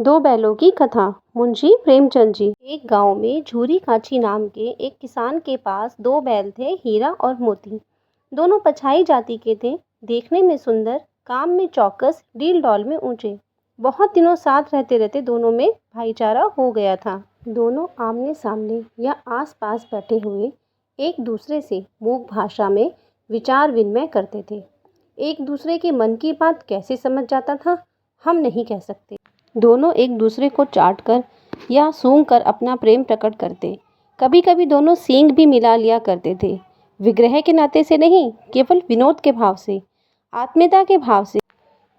दो बैलों की कथा। मुंशी प्रेमचंद जी। एक गांव में झूरी काची नाम के एक किसान के पास दो बैल थे, हीरा और मोती। दोनों पछाई जाति के थे, देखने में सुंदर, काम में चौकस, डील डॉल में ऊंचे। बहुत दिनों साथ रहते रहते दोनों में भाईचारा हो गया था। दोनों आमने सामने या आस पास बैठे हुए एक दूसरे से मूक भाषा में विचार विनिमय करते थे। एक दूसरे के मन की बात कैसे समझ जाता था, हम नहीं कह सकते। दोनों एक दूसरे को चाट कर या सूंघ कर अपना प्रेम प्रकट करते। कभी कभी दोनों सींग भी मिला लिया करते थे, विग्रह के नाते से नहीं, केवल विनोद के भाव से, आत्मीयता के भाव से।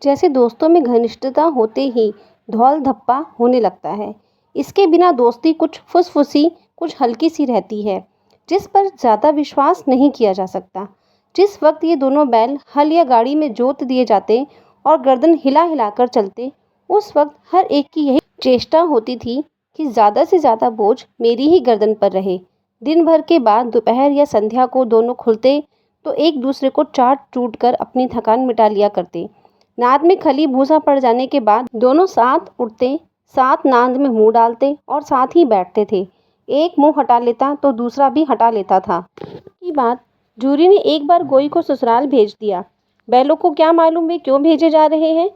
जैसे दोस्तों में घनिष्ठता होते ही धौल धप्पा होने लगता है, इसके बिना दोस्ती कुछ फुसफुसी, कुछ हल्की सी रहती है, जिस पर ज़्यादा विश्वास नहीं किया जा सकता। जिस वक्त ये दोनों बैल हल या गाड़ी में जोत दिए जाते और गर्दन हिला हिलाकर चलते, उस वक्त हर एक की यही चेष्टा होती थी कि ज़्यादा से ज़्यादा बोझ मेरी ही गर्दन पर रहे। दिन भर के बाद दोपहर या संध्या को दोनों खुलते तो एक दूसरे को चाट चूट कर अपनी थकान मिटा लिया करते। नाद में खली भूसा पड़ जाने के बाद दोनों साथ उठते, साथ नाद में मुंह डालते और साथ ही बैठते थे। एक मुंह हटा लेता तो दूसरा भी हटा लेता था। की बात जूरी ने एक बार गोई को ससुराल भेज दिया। बैलों को क्या मालूम वे क्यों भेजे जा रहे हैं।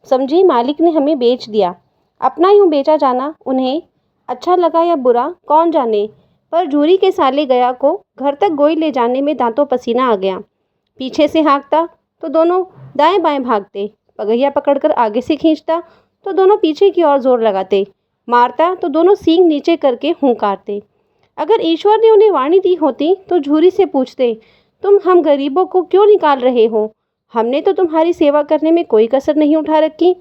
समझी मालिक ने हमें बेच दिया। अपना यूं बेचा जाना उन्हें अच्छा लगा या बुरा कौन जाने, पर जूरी के साले गया को घर तक गोई ले जाने में दांतों पसीना आ गया। पीछे से हाँकता तो दोनों दाएं बाएं भागते, पगहिया पकड़कर आगे से खींचता तो दोनों पीछे की ओर जोर लगाते, मारता तो दोनों सींग नीचे करके हुंकारते। अगर ईश्वर ने उन्हें वाणी दी होती तो झूरी से पूछते, तुम हम गरीबों को क्यों निकाल रहे हो? हमने तो तुम्हारी सेवा करने में कोई कसर नहीं उठा रखी।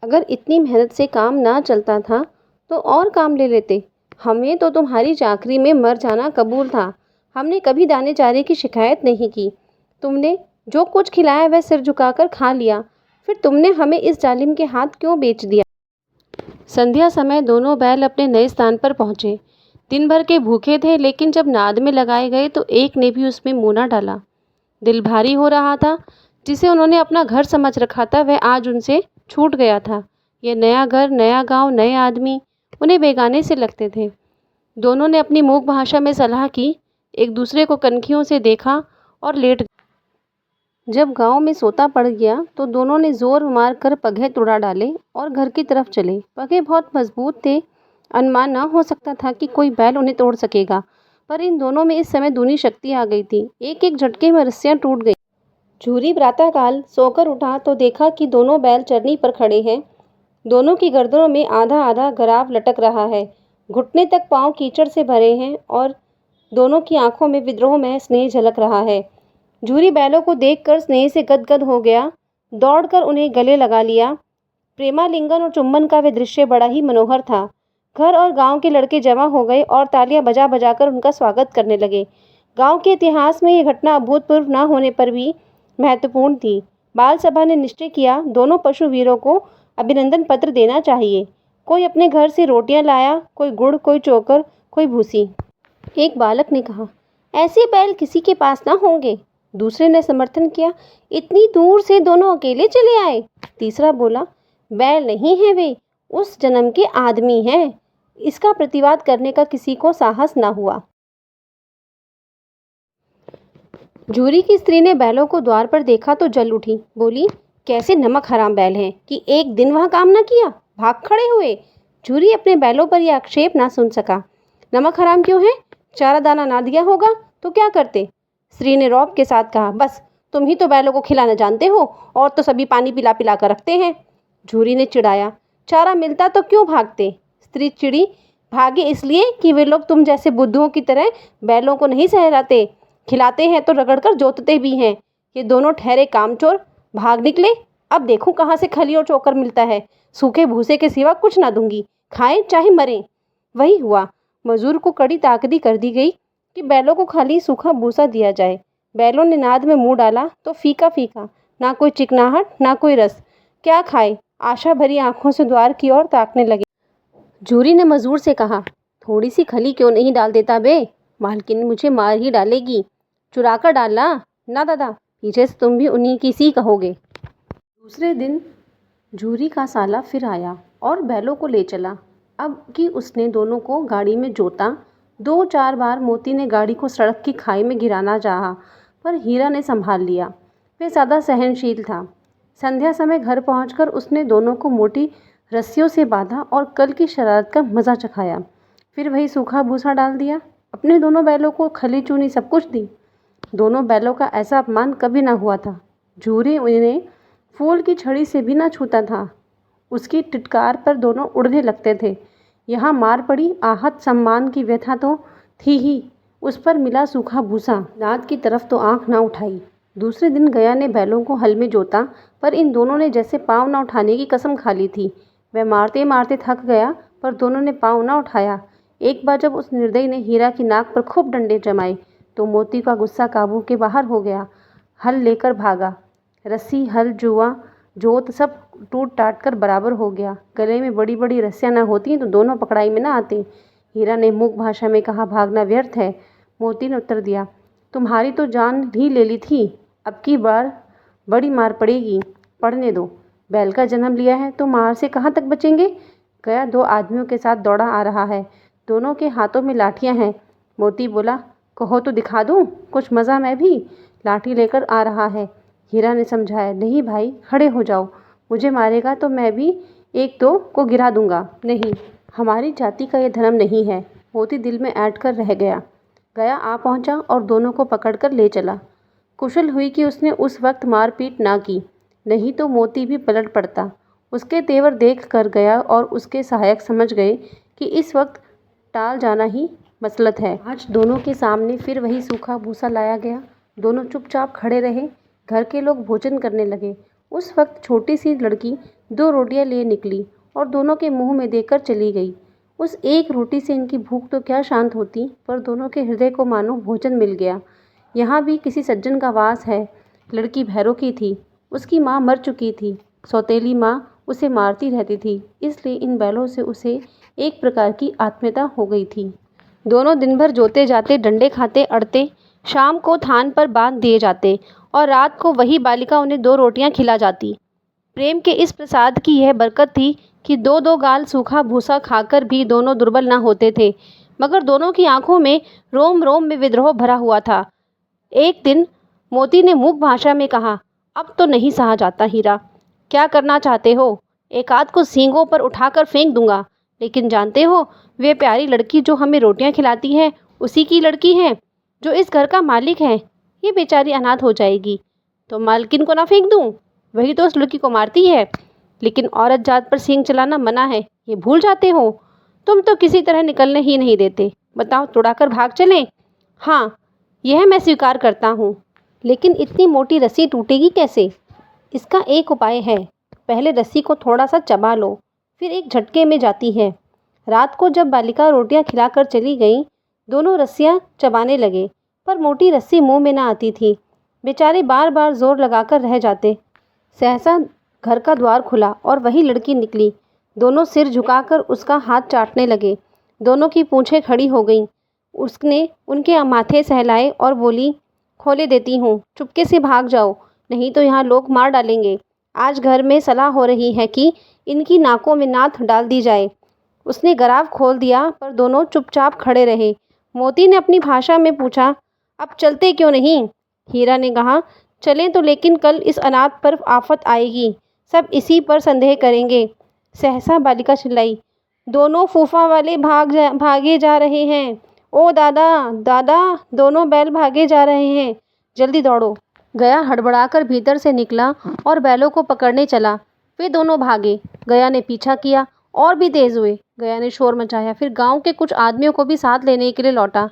अगर इतनी मेहनत से काम ना चलता था तो और काम ले लेते। हमें तो तुम्हारी चाकरी में मर जाना कबूल था। हमने कभी दाने चारे की शिकायत नहीं की। तुमने जो कुछ खिलाया वह सिर झुकाकर खा लिया, फिर तुमने हमें इस जालिम के हाथ क्यों बेच दिया? संध्या समय दोनों बैल अपने नए स्थान पर पहुंचे। दिन भर के भूखे थे, लेकिन जब नाद में लगाए गए तो एक ने भी उसमें मुँह न डाला। दिल भारी हो रहा था। जिसे उन्होंने अपना घर समझ रखा था वह आज उनसे छूट गया था। यह नया घर, नया गांव, नए आदमी उन्हें बेगाने से लगते थे। दोनों ने अपनी मूक भाषा में सलाह की, एक दूसरे को कनखियों से देखा और लेट गए। जब गांव में सोता पड़ गया तो दोनों ने जोर मार कर पगहे तुड़ा डाले और घर की तरफ चले। पगहे बहुत मजबूत थे, अनुमान न हो सकता था कि कोई बैल उन्हें तोड़ सकेगा, पर इन दोनों में इस समय दूनी शक्ति आ गई थी। एक एक झटके में रस्सियां टूट गई। झूरी प्रातःकाल सोकर उठा तो देखा कि दोनों बैल चरनी पर खड़े हैं। दोनों की गर्दनों में आधा आधा गराव लटक रहा है, घुटने तक पांव कीचड़ से भरे हैं और दोनों की आंखों में विद्रोह में स्नेह झलक रहा है। झूरी बैलों को देखकर स्नेह से गदगद हो गया, दौड़कर उन्हें गले लगा लिया। प्रेमालिंगन और चुंबन का वह दृश्य बड़ा ही मनोहर था। घर और गांव के लड़के जमा हो गए और तालियां बजा बजाकर उनका स्वागत करने लगे। गांव के इतिहास में यह घटना अभूतपूर्व न होने पर भी महत्वपूर्ण थी। बाल सभा ने निश्चय किया, दोनों पशु वीरों को अभिनंदन पत्र देना चाहिए। कोई अपने घर से रोटियां लाया, कोई गुड़, कोई चोकर, कोई भूसी। एक बालक ने कहा, ऐसे बैल किसी के पास ना होंगे। दूसरे ने समर्थन किया, इतनी दूर से दोनों अकेले चले आए। तीसरा बोला, बैल नहीं है वे, उस जन्म के आदमी हैं। इसका प्रतिवाद करने का किसी को साहस ना हुआ। जूरी की स्त्री ने बैलों को द्वार पर देखा तो जल उठी, बोली, कैसे नमक हराम बैल हैं कि एक दिन वहां काम ना किया, भाग खड़े हुए। जूरी अपने बैलों पर यह आक्षेप ना सुन सका। नमक हराम क्यों है? चारा दाना ना दिया होगा तो क्या करते? स्त्री ने रौब के साथ कहा, बस तुम ही तो बैलों को खिलाना जानते हो, और तो सभी पानी पिला पिला कर रखते हैं। जूरी ने चिढ़ाया, चारा मिलता तो क्यों भागते? स्त्री चिड़ी, भागे इसलिए कि वे लोग तुम जैसे बुद्धुओं की तरह बैलों को नहीं सहलाते, खिलाते हैं तो रगड़कर जोतते भी हैं। ये दोनों ठहरे कामचोर भाग निकले। अब देखूं कहाँ से खली और चोकर मिलता है। सूखे भूसे के सिवा कुछ ना दूंगी, खाएं चाहे मरें। वही हुआ। मजूर को कड़ी ताकदी कर दी गई कि बैलों को खाली सूखा भूसा दिया जाए। बैलों ने नाद में मुंह डाला तो फीका फीका, ना कोई चिकनाहट ना कोई रस। क्या खाए? आशा भरी आंखों से द्वार की ओर ताकने लगे। जूरी ने मजूर से कहा, थोड़ी सी खली क्यों नहीं डाल देता बे? मालकिन मुझे मार ही डालेगी। चुरा कर डालना। ना दादा, पीछे से तुम भी उन्हीं की सी कहोगे। दूसरे दिन झूरी का साला फिर आया और बैलों को ले चला। अब कि उसने दोनों को गाड़ी में जोता। 2-4 बार मोती ने गाड़ी को सड़क की खाई में गिराना चाहा, पर हीरा ने संभाल लिया। वह ज़्यादा सहनशील था। संध्या समय घर पहुंचकर उसने दोनों को मोटी रस्सियों से बांधा और कल की शरारत का मज़ा चखाया। फिर वही सूखा भूसा डाल दिया। अपने दोनों बैलों को खली चूनी सब कुछ दी। दोनों बैलों का ऐसा अपमान कभी ना हुआ था। झूरी उन्हें फूल की छड़ी से भी ना छूता था। उसकी टिटकार पर दोनों उड़ने लगते थे। यहाँ मार पड़ी, आहत सम्मान की व्यथा तो थी ही, उस पर मिला सूखा भूसा। दांत की तरफ तो आंख ना उठाई। दूसरे दिन गया ने बैलों को हल में जोता, पर इन दोनों ने जैसे पाँव न उठाने की कसम खा ली थी। वह मारते मारते थक गया, पर दोनों ने पाँव न उठाया। एक बार जब उस निर्दयी ने हीरा की नाक पर खूब डंडे जमाए, तो मोती का गुस्सा काबू के बाहर हो गया। हल लेकर भागा। रस्सी, हल, जुआ, जोत सब टूट टाट कर बराबर हो गया। गले में बड़ी बड़ी रस्सियाँ न होती तो दोनों पकड़ाई में न आते। हीरा ने मूक भाषा में कहा, भागना व्यर्थ है। मोती ने उत्तर दिया, तुम्हारी तो जान भी ले ली थी, अब की बार बड़ी मार पड़ेगी, पड़ने दो। बैल का जन्म लिया है तो मार से कहाँ तक बचेंगे। गया 2 आदमियों के साथ दौड़ा आ रहा है। दोनों के हाथों में लाठियाँ हैं। मोती बोला, कहो तो दिखा दूँ कुछ मज़ा। मैं भी लाठी लेकर आ रहा है। हीरा ने समझाया, नहीं भाई, खड़े हो जाओ। मुझे मारेगा तो मैं भी 1-2 को गिरा दूंगा। नहीं, हमारी जाति का ये धर्म नहीं है। मोती दिल में ऐंठ कर रह गया। गया आ पहुंचा और दोनों को पकड़कर ले चला। कुशल हुई कि उसने उस वक्त मारपीट ना की, नहीं तो मोती भी पलट पड़ता। उसके तेवर देख कर गया और उसके सहायक समझ गए कि इस वक्त टाल जाना ही मसलत है। आज दोनों के सामने फिर वही सूखा भूसा लाया गया। दोनों चुपचाप खड़े रहे। घर के लोग भोजन करने लगे। उस वक्त छोटी सी लड़की 2 रोटियां लिए निकली और दोनों के मुंह में देकर चली गई। उस एक रोटी से इनकी भूख तो क्या शांत होती, पर दोनों के हृदय को मानो भोजन मिल गया। यहाँ भी किसी सज्जन का वास है। लड़की भैरों की थी। उसकी माँ मर चुकी थी। सौतेली माँ उसे मारती रहती थी, इसलिए इन बैलों से उसे एक प्रकार की आत्मीयता हो गई थी। दोनों दिन भर जोते जाते, डंडे खाते, अड़ते, शाम को थान पर बांध दिए जाते और रात को वही बालिका उन्हें 2 रोटियां खिला जाती। प्रेम के इस प्रसाद की यह बरकत थी कि 2-2 गाल सूखा भूसा खाकर भी दोनों दुर्बल न होते थे, मगर दोनों की आंखों में रोम रोम में विद्रोह भरा हुआ था। एक दिन मोती ने मूक भाषा में कहा, अब तो नहीं सहा जाता हीरा, क्या करना चाहते हो? एक आध को सींगों पर उठाकर फेंक दूंगा, लेकिन जानते हो वे प्यारी लड़की जो हमें रोटियां खिलाती है उसी की लड़की है जो इस घर का मालिक है। ये बेचारी अनाथ हो जाएगी तो मालकिन को ना फेंक दूं? वही तो उस लड़की को मारती है। लेकिन औरत जात पर सींग चलाना मना है, ये भूल जाते हो। तुम तो किसी तरह निकलने ही नहीं देते। बताओ, तुड़ाकर भाग चलें? हाँ, यह मैं स्वीकार करता हूँ, लेकिन इतनी मोटी रस्सी टूटेगी कैसे? इसका एक उपाय है। पहले रस्सी को थोड़ा सा चबा लो, फिर एक झटके में जाती है। रात को जब बालिका रोटियां खिलाकर चली गई, दोनों रस्सियां चबाने लगे, पर मोटी रस्सी मुंह में न आती थी। बेचारे बार बार जोर लगाकर रह जाते। सहसा घर का द्वार खुला और वही लड़की निकली। दोनों सिर झुकाकर उसका हाथ चाटने लगे। दोनों की पूंछें खड़ी हो गईं। उसने उनके माथे सहलाए और बोली, खोले देती हूँ, चुपके से भाग जाओ, नहीं तो यहाँ लोग मार डालेंगे। आज घर में सलाह हो रही है कि इनकी नाकों में नाथ डाल दी जाए। उसने गराव खोल दिया, पर दोनों चुपचाप खड़े रहे। मोती ने अपनी भाषा में पूछा, अब चलते क्यों नहीं? हीरा ने कहा, चलें तो, लेकिन कल इस अनाथ पर आफत आएगी, सब इसी पर संदेह करेंगे। सहसा बालिका चिल्लाई, दोनों फूफा वाले भागे जा रहे हैं। ओ दादा, दादा, दोनों बैल भागे जा रहे हैं, जल्दी दौड़ो। गया हड़बड़ाकर भीतर से निकला और बैलों को पकड़ने चला। वे दोनों भागे। गया ने पीछा किया और भी तेज हुए। गया ने शोर मचाया, फिर गांव के कुछ आदमियों को भी साथ लेने के लिए लौटा।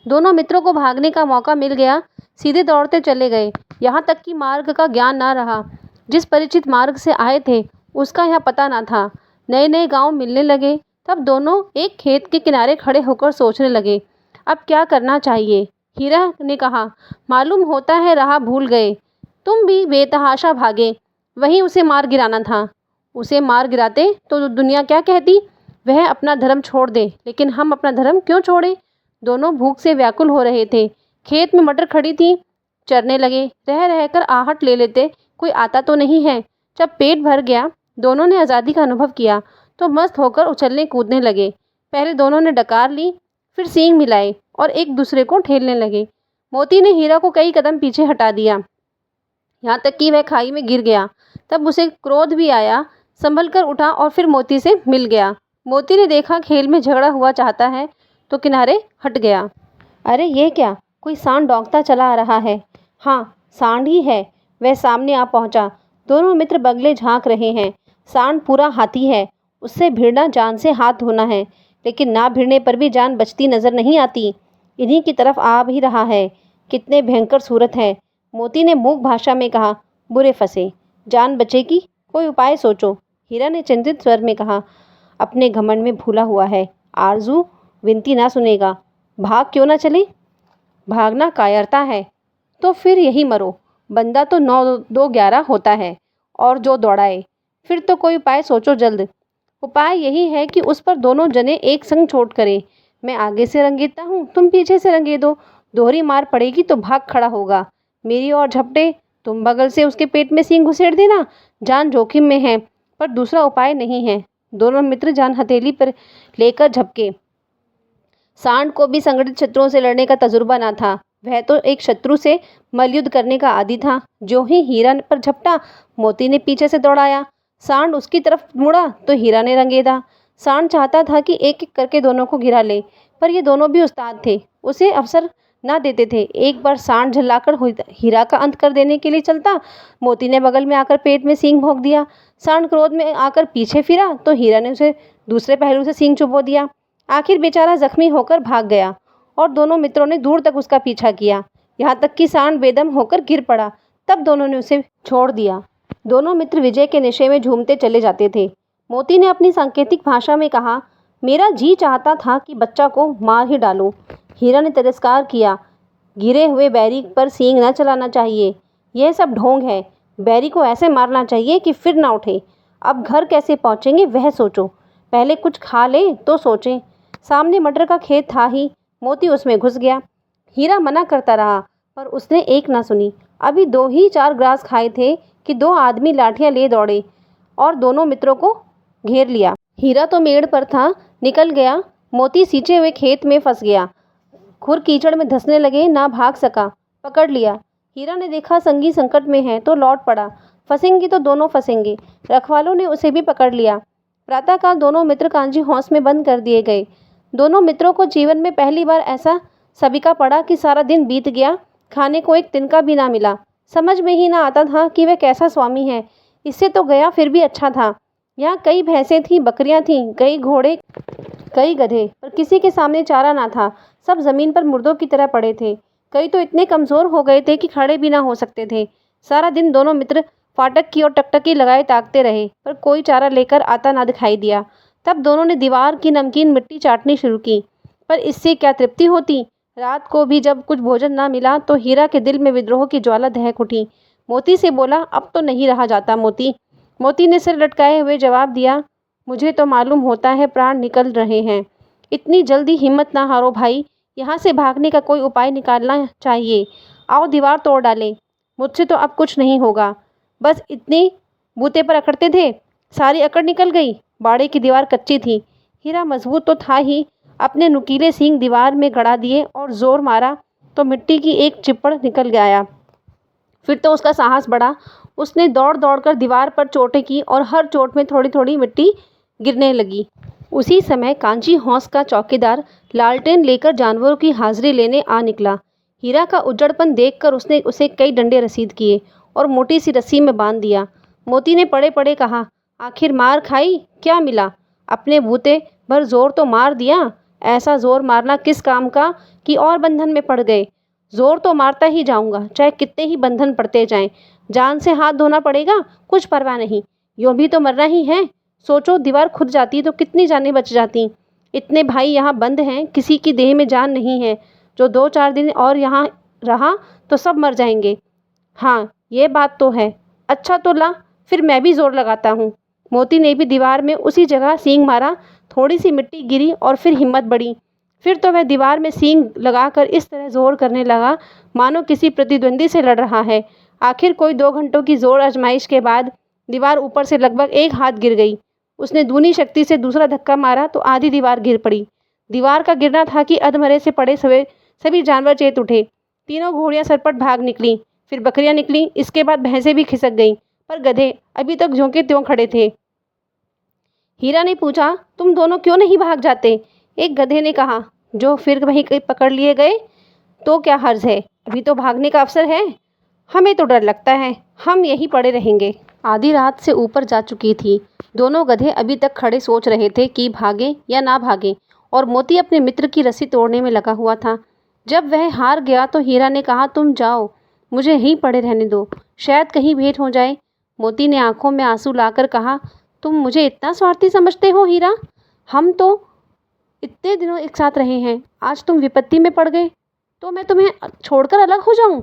दोनों मित्रों को भागने का मौका मिल गया, सीधे दौड़ते चले गए, यहाँ तक कि मार्ग का ज्ञान ना रहा। जिस परिचित मार्ग से आए थे उसका यहाँ पता ना था। नए नए गांव मिलने लगे। तब दोनों एक खेत के किनारे खड़े होकर सोचने लगे, अब क्या करना चाहिए। हीरा ने कहा, मालूम होता है राह भूल गए। तुम भी बेतहाशा भागे, वहीं उसे मार गिराना था। उसे मार गिराते तो दुनिया क्या कहती? वह अपना धर्म छोड़ दे, लेकिन हम अपना धर्म क्यों छोड़े? दोनों भूख से व्याकुल हो रहे थे। खेत में मटर खड़ी थी, चरने लगे। रह रहकर आहट ले लेते, कोई आता तो नहीं है। जब पेट भर गया दोनों ने आज़ादी का अनुभव किया तो मस्त होकर उछलने कूदने लगे। पहले दोनों ने डकार ली, फिर सींग मिलाए और एक दूसरे को ठेलने लगे। मोती ने हीरा को कई कदम पीछे हटा दिया, यहाँ तक कि वह खाई में गिर गया। तब उसे क्रोध भी आया, संभल कर उठा और फिर मोती से मिल गया। मोती ने देखा खेल में झगड़ा हुआ चाहता है तो किनारे हट गया। अरे ये क्या, कोई सांड दौड़ता चला आ रहा है। हाँ, सांड ही है। वह सामने आ पहुंचा। दोनों मित्र बगले झांक रहे हैं। सांड पूरा हाथी है, उससे भिड़ना जान से हाथ धोना है, लेकिन ना भिड़ने पर भी जान बचती नजर नहीं आती। इन्हीं की तरफ आ भी रहा है। कितने भयंकर सूरत है। मोती ने मूक भाषा में कहा। बुरे फंसे, जान बचेगी, कोई उपाय सोचो। हीरा ने चिंतित स्वर में कहा। अपने घमंड में भूला हुआ है। आरजू विनती ना सुनेगा। भाग क्यों ना चले। भागना कायरता है, तो फिर यही मरो। बंदा तो 9-2-11 होता है, और जो दौड़ाए। फिर तो कोई उपाय सोचो जल्द। उपाय यही है कि उस पर दोनों जने एक संग चोट करें। मैं आगे से रंगेता हूँ, तुम पीछे से रंगे दो। दोहरी मार पड़ेगी तो भाग खड़ा होगा। मेरी ओर झपटे, तुम बगल से उसके पेट में सींग घुसेड़ देना। जान जोखिम में है, पर दूसरा उपाय नहीं है। दोनों मित्र जान हथेली पर लेकर झपके। सांड को भी संगठित शत्रुओं से लड़ने का तजुर्बा ना था। वह तो एक शत्रु से मल्लयुद्ध करने का आदी था। जो ही हीरा पर झपटा, मोती ने पीछे से दौड़ाया। सांड उसकी तरफ मुड़ा तो हीरा ने रंगेदा। सांड चाहता था कि एक एक करके दोनों को घिरा ले, पर ये दोनों भी उस्ताद थे, उसे अवसर ना देते थे। एक बार सांड झल्लाकर हीरा का अंत कर देने के लिए चलता, मोती ने बगल में आकर पेट में सींग भोंक दिया। सांड क्रोध में आकर पीछे फिरा तो हीरा ने उसे दूसरे पहलू से सींग चुभो दिया। आखिर बेचारा जख्मी होकर भाग गया और दोनों मित्रों ने दूर तक उसका पीछा किया, यहाँ तक कि सांड बेदम होकर गिर पड़ा। तब दोनों ने उसे छोड़ दिया। दोनों मित्र विजय के नशे में झूमते चले जाते थे। मोती ने अपनी सांकेतिक भाषा में कहा। मेरा जी चाहता था कि बच्चा को मार ही डालूं। हीरा ने तिरस्कार किया। गिरे हुए बैरी पर सींग न चलाना चाहिए, यह सब ढोंग है। बैरी को ऐसे मारना चाहिए कि फिर ना उठे। अब घर कैसे पहुँचेंगे वह सोचो, पहले कुछ खा ले तो सोचें। सामने मटर का खेत था ही, मोती उसमें घुस गया। हीरा मना करता रहा, पर उसने एक ना सुनी। अभी 2 ही 4 ग्रास खाए थे कि 2 आदमी लाठियां ले दौड़े और दोनों मित्रों को घेर लिया। हीरा तो मेड़ पर था, निकल गया। मोती सींचे हुए खेत में फंस गया। खुर कीचड़ में धंसने लगे, ना भाग सका। पकड़ लिया। हीरा ने देखा संगी संकट में है तो लौट पड़ा। फंसेंगे तो दोनों फंसेंगे। रखवालों ने उसे भी पकड़ लिया। प्रातःकाल दोनों मित्र कांजी हौस में बंद कर दिए गए। दोनों मित्रों को जीवन में पहली बार ऐसा सबिका पड़ा कि सारा दिन बीत गया, खाने को एक तिनका भी ना मिला। समझ में ही ना आता था कि वह कैसा स्वामी है। इससे तो गया फिर भी अच्छा था। यहाँ कई भैंसें थीं, बकरियां थीं, कई घोड़े, कई गधे, पर किसी के सामने चारा ना था। सब जमीन पर मुर्दों की तरह पड़े थे। कई तो इतने कमजोर हो गए थे कि खड़े भी ना हो सकते थे। सारा दिन दोनों मित्र फाटक की ओर टकटकी लगाए ताकते रहे, पर कोई चारा लेकर आता ना दिखाई दिया। तब दोनों ने दीवार की नमकीन मिट्टी चाटनी शुरू की, पर इससे क्या तृप्ति होती। रात को भी जब कुछ भोजन ना मिला तो हीरा के दिल में विद्रोह की ज्वाला दहक उठी। मोती से बोला, अब तो नहीं रहा जाता मोती। मोती ने सिर लटकाए हुए जवाब दिया, मुझे तो मालूम होता है प्राण निकल रहे हैं। इतनी जल्दी हिम्मत ना हारो भाई, यहाँ से भागने का कोई उपाय निकालना चाहिए। आओ दीवार तोड़ डालें। मुझसे तो अब कुछ नहीं होगा। बस इतनी बूते पर अकड़ते थे, सारी अकड़ निकल गई। बाड़े की दीवार कच्ची थी। हीरा मजबूत तो था ही, अपने नुकीले सींग दीवार में गड़ा दिए और जोर मारा तो मिट्टी की एक चिप्पड़ निकल गया। फिर तो उसका साहस बढ़ा। उसने दौड़ दौड़ कर दीवार पर चोटें की और हर चोट में थोड़ी थोड़ी मिट्टी गिरने लगी। उसी समय कांची हौस का चौकीदार लालटेन लेकर जानवरों की हाजिरी लेने आ निकला। हीरा का उजड़पन देखकर उसने उसे कई डंडे रसीद किए और मोटी सी रस्सी में बांध दिया। मोती ने पड़े पड़े कहा, आखिर मार खाई, क्या मिला। अपने बूते भर जोर तो मार दिया। ऐसा जोर मारना किस काम का कि और बंधन में पड़ गए। जोर तो मारता ही जाऊंगा, चाहे कितने ही बंधन पड़ते जाएं। जान से हाथ धोना पड़ेगा, कुछ परवाह नहीं। यूं भी तो मरना ही है। सोचो, दीवार खुद जाती तो कितनी जानें बच जाती। इतने भाई यहाँ बंद हैं, किसी की देह में जान नहीं है। जो 2-4 दिन और यहाँ रहा तो सब मर जाएंगे। हाँ, ये बात तो है। अच्छा तो ला, फिर मैं भी जोर लगाता हूँ। मोती ने भी दीवार में उसी जगह सींग मारा। थोड़ी सी मिट्टी गिरी और फिर हिम्मत बढ़ी। फिर तो वह दीवार में सींग लगाकर इस तरह जोर करने लगा मानो किसी प्रतिद्वंदी से लड़ रहा है। आखिर कोई 2 घंटों की जोर आजमाइश के बाद दीवार ऊपर से लगभग 1 हाथ गिर गई। उसने दूनी शक्ति से दूसरा धक्का मारा तो आधी दीवार गिर पड़ी। दीवार का गिरना था कि अधमरे से पड़े सभी जानवर चेत उठे। तीनों घोड़ियां सरपट भाग निकलीं, फिर बकरियां निकलीं, इसके बाद भैंसें भी खिसक गईं, पर गधे अभी तक ज्यों के त्यों खड़े थे। हीरा ने पूछा, तुम दोनों क्यों नहीं भाग जाते? एक गधे ने कहा, जो फिर वहीं पकड़ लिए गए तो क्या हर्ज है, अभी तो भागने का अवसर है। हमें तो डर लगता है, हम यहीं पड़े रहेंगे। आधी रात से ऊपर जा चुकी थी। दोनों गधे अभी तक खड़े सोच रहे थे कि भागें या ना भागें, और मोती अपने मित्र की रस्सी तोड़ने में लगा हुआ था। जब वह हार गया तो हीरा ने कहा, तुम जाओ, मुझे यहीं पड़े रहने दो, शायद कहीं भेंट हो जाए। मोती ने आंखों में आंसू लाकर कहा, तुम मुझे इतना स्वार्थी समझते हो हीरा? हम तो इतने दिनों एक साथ रहे हैं, आज तुम विपत्ति में पड़ गए तो मैं तुम्हें छोड़कर अलग हो जाऊं?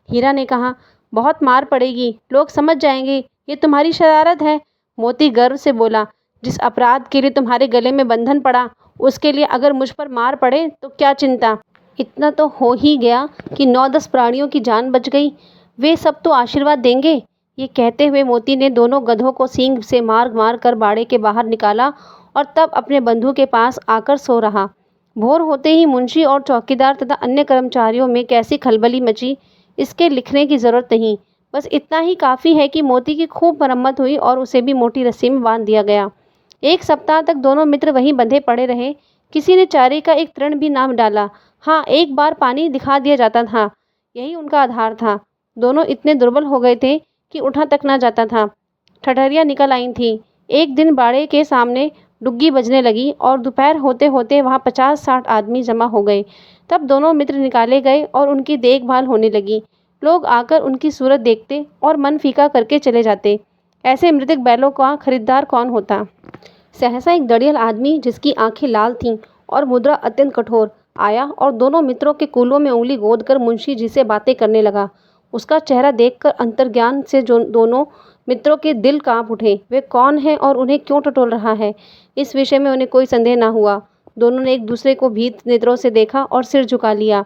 हीरा ने कहा, बहुत मार पड़ेगी, लोग समझ जाएंगे ये तुम्हारी शरारत है। मोती गर्व से बोला, जिस अपराध के लिए तुम्हारे गले में बंधन पड़ा, उसके लिए अगर मुझ पर मार पड़े तो क्या चिंता। इतना तो हो ही गया कि 9-10 प्राणियों की जान बच गई, वे सब तो आशीर्वाद देंगे। ये कहते हुए मोती ने दोनों गधों को सींग से मार मार कर बाड़े के बाहर निकाला और तब अपने बंधु के पास आकर सो रहा। भोर होते ही मुंशी और चौकीदार तथा अन्य कर्मचारियों में कैसी खलबली मची, इसके लिखने की जरूरत नहीं। बस इतना ही काफ़ी है कि मोती की खूब मरम्मत हुई और उसे भी मोटी रस्सी में बांध दिया गया। 1 सप्ताह तक दोनों मित्र वहीं बंधे पड़े रहे। किसी ने चारे का एक तृण भी ना डाला। हाँ, एक बार पानी दिखा दिया जाता था, यही उनका आधार था। दोनों इतने दुर्बल हो गए थे कि उठा तक ना जाता था। ठठरियाँ निकल आई थीं। एक दिन बाड़े के सामने डुग्गी बजने लगी और दोपहर होते होते वहाँ 50-60 आदमी जमा हो गए। तब दोनों मित्र निकाले गए और उनकी देखभाल होने लगी। लोग आकर उनकी सूरत देखते और मन फीका करके चले जाते। ऐसे मृतक बैलों का खरीदार कौन होता? सहसा एक दड़ियल आदमी, जिसकी आंखें लाल थीं और मुद्रा अत्यंत कठोर, आया और दोनों मित्रों के कूलों में उंगली गोदकर मुंशी जी से बातें करने लगा। उसका चेहरा देखकर अंतर्ज्ञान से जो दोनों मित्रों के दिल कांप उठे। वे कौन है और उन्हें क्यों टटोल रहा है, इस विषय में उन्हें कोई संदेह न हुआ। दोनों ने एक दूसरे को भीत नेत्रों से देखा और सिर झुका लिया।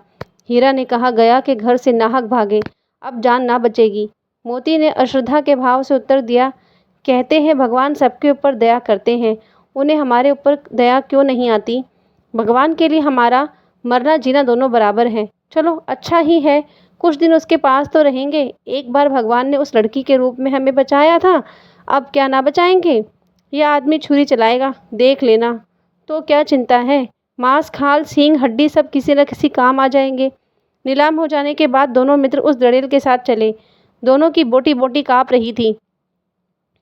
हीरा ने कहा, गया के घर से नाहक भागे, अब जान ना बचेगी। मोती ने अश्रद्धा के भाव से उत्तर दिया, कहते हैं भगवान सबके ऊपर दया करते हैं, उन्हें हमारे ऊपर दया क्यों नहीं आती? भगवान के लिए हमारा मरना जीना दोनों बराबर है। चलो अच्छा ही है, कुछ दिन उसके पास तो रहेंगे। एक बार भगवान ने उस लड़की के रूप में हमें बचाया था, अब क्या ना बचाएंगे? यह आदमी छुरी चलाएगा, देख लेना। तो क्या चिंता है, मांस खाल सींग हड्डी सब किसी न किसी काम आ जाएंगे। नीलाम हो जाने के बाद दोनों मित्र उस दड़ेल के साथ चले। दोनों की बोटी बोटी काँप रही थी।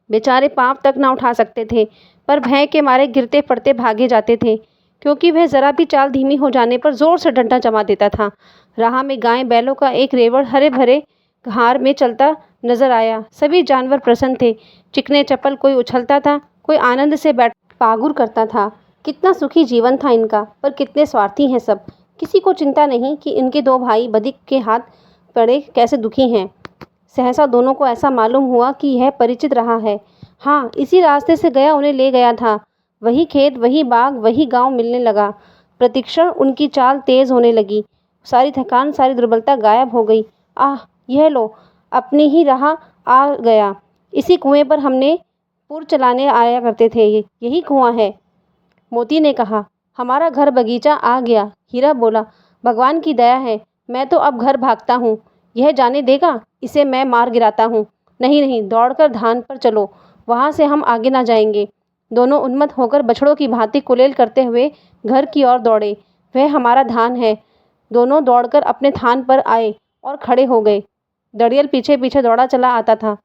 बेचारे पाँव तक ना उठा सकते थे, पर भय के मारे गिरते पड़ते भागे जाते थे, क्योंकि वह जरा भी चाल धीमी हो जाने पर जोर से डंडा जमा देता था। राह में गाय बैलों का एक रेवड़ हरे भरे घार में चलता नजर आया। सभी जानवर प्रसन्न थे। चिकने चप्पल कोई उछलता था, कोई आनंद से बैठ पागुर करता था। कितना सुखी जीवन था इनका, पर कितने स्वार्थी हैं सब। किसी को चिंता नहीं कि इनके 2 भाई बदिक के हाथ पड़े कैसे दुखी हैं। सहसा दोनों को ऐसा मालूम हुआ कि यह परिचित रहा है। हाँ, इसी रास्ते से गया उन्हें ले गया था। वही खेत, वही बाग, वही गांव मिलने लगा। प्रतिक्षण उनकी चाल तेज होने लगी। सारी थकान, सारी दुर्बलता गायब हो गई। आह, यह लो, अपनी ही राह आ गया। इसी कुएं पर हमने पुर चलाने आया करते थे, यही कुआं है। मोती ने कहा, हमारा घर बगीचा आ गया। हीरा बोला, भगवान की दया है, मैं तो अब घर भागता हूँ। यह जाने देगा, इसे मैं मार गिराता हूँ। नहीं नहीं, दौड़कर धान पर चलो, वहाँ से हम आगे ना जाएंगे। दोनों उन्मत्त होकर बछड़ों की भांति कुलेल करते हुए घर की ओर दौड़े। वह हमारा धान है। दोनों दौड़कर अपने थान पर आए और खड़े हो गए। दड़ियल पीछे पीछे दौड़ा चला आता था।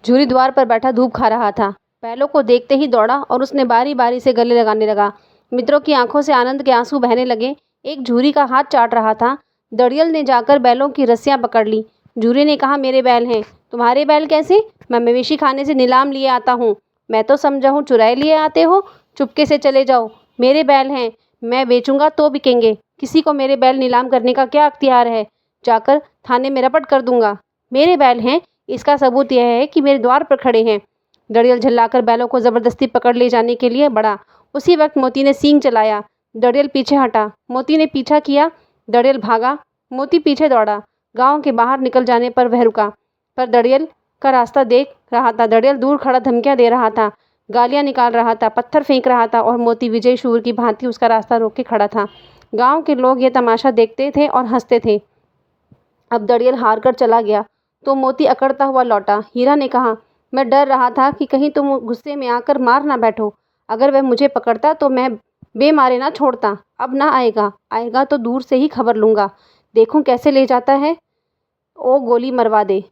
झूरी द्वार पर बैठा धूप खा रहा था। बैलों को देखते ही दौड़ा और उसने बारी बारी से गले लगाने लगा। मित्रों की आंखों से आनंद के आंसू बहने लगे। एक झूरी का हाथ चाट रहा था। दड़ियल ने जाकर बैलों की रस्सियां पकड़ ली। झूरी ने कहा, मेरे बैल हैं। तुम्हारे बैल कैसे? मैं मवेशी खाने से नीलाम लिए आता हूँ। मैं तो समझा हूँ चुराए लिए आते हो। चुपके से चले जाओ, मेरे बैल हैं, मैं बेचूंगा तो बिकेंगे। किसी को मेरे बैल नीलाम करने का क्या अख्तियार है? जाकर थाने में रपट कर दूंगा। मेरे बैल हैं, इसका सबूत यह है कि मेरे द्वार पर खड़े हैं। दड़ियल झल्लाकर बैलों को जबरदस्ती पकड़ ले जाने के लिए बढ़ा। उसी वक्त मोती ने सींग चलाया। दड़ियल पीछे हटा। मोती ने पीछा किया। दड़ियल भागा। मोती पीछे दौड़ा। गांव के बाहर निकल जाने पर वह रुका, पर दड़ियल का रास्ता देख रहा था। दड़ियल दूर खड़ा धमकियां दे रहा था, गालियां निकाल रहा था, पत्थर फेंक रहा था और मोती विजय शूर की भांति उसका रास्ता रोक के खड़ा था। गांव के लोग ये तमाशा देखते थे और हंसते थे। अब दड़ियल हार कर चला गया तो मोती अकड़ता हुआ लौटा। हीरा ने कहा, मैं डर रहा था कि कहीं तुम गुस्से में आकर मार ना बैठो। अगर वह मुझे पकड़ता तो मैं बेमारे ना छोड़ता। अब ना आएगा, आएगा तो दूर से ही खबर लूंगा, देखूं कैसे ले जाता है। ओ गोली मरवा दे,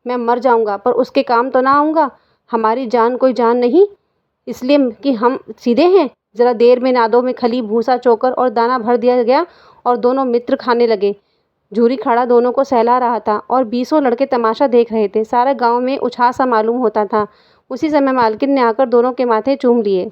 मैं मर जाऊंगा पर उसके काम तो ना आऊंगा। हमारी जान कोई जान नहीं, इसलिए कि हम सीधे हैं। जरा देर में नादों में खली, भूसा, चोकर और दाना भर दिया गया और दोनों मित्र खाने लगे। झूरी खाड़ा दोनों को सहला रहा था और 20 लड़के तमाशा देख रहे थे। सारे गांव में उछाल सा मालूम होता था। उसी समय मालकिन ने आकर दोनों के माथे चूम लिए।